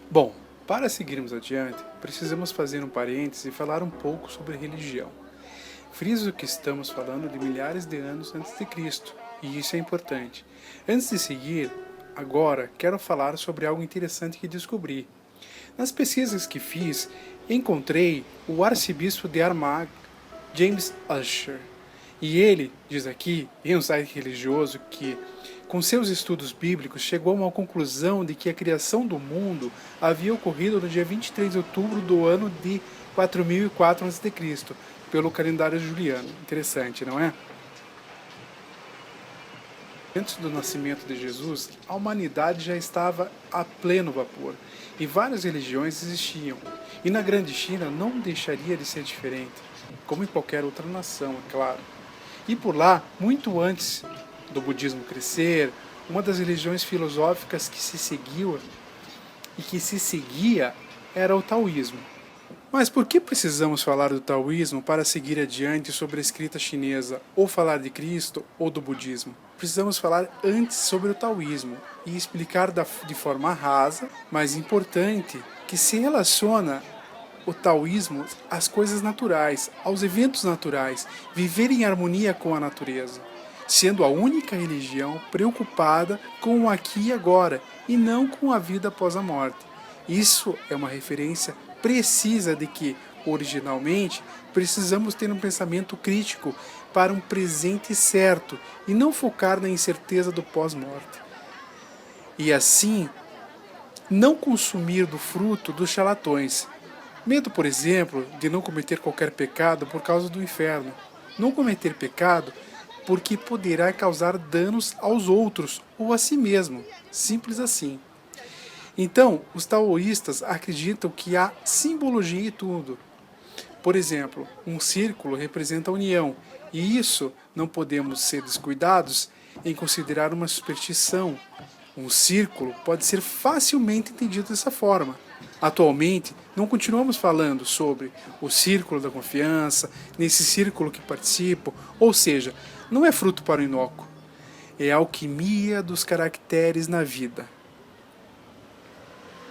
Bom, para seguirmos adiante, precisamos fazer um parêntese e falar um pouco sobre religião. Friso que estamos falando de milhares de anos antes de Cristo, e isso é importante. Antes de seguir, agora quero falar sobre algo interessante que descobri. Nas pesquisas que fiz, encontrei o arcebispo de Armagh, James Ussher. E ele diz aqui, em um site religioso, que, com seus estudos bíblicos, chegou a uma conclusão de que a criação do mundo havia ocorrido no dia 23 de outubro do ano de 4004 a.C., pelo calendário juliano. Interessante, não é? Antes do nascimento de Jesus, a humanidade já estava a pleno vapor e várias religiões existiam. E na Grande China não deixaria de ser diferente, como em qualquer outra nação, é claro. E por lá, muito antes do budismo crescer, uma das religiões filosóficas que se seguiu e que se seguia era o taoísmo. Mas por que precisamos falar do taoísmo para seguir adiante sobre a escrita chinesa, ou falar de Cristo ou do budismo? Precisamos falar antes sobre o taoísmo e explicar de forma rasa, mas importante, que se relaciona o taoísmo às coisas naturais, aos eventos naturais, viver em harmonia com a natureza, sendo a única religião preocupada com o aqui e agora e não com a vida após a morte. Isso é uma referência precisa de que, originalmente, precisamos ter um pensamento crítico para um presente certo e não focar na incerteza do pós-morte. E assim, não consumir do fruto dos charlatões. Medo, por exemplo, de não cometer qualquer pecado por causa do inferno. Não cometer pecado porque poderá causar danos aos outros ou a si mesmo. Simples assim. Então, os taoístas acreditam que há simbologia em tudo. Por exemplo, um círculo representa a união, e isso não podemos ser descuidados em considerar uma superstição. Um círculo pode ser facilmente entendido dessa forma. Atualmente, não continuamos falando sobre o círculo da confiança, nesse círculo que participo, ou seja, não é fruto para o inócuo. É a alquimia dos caracteres na vida.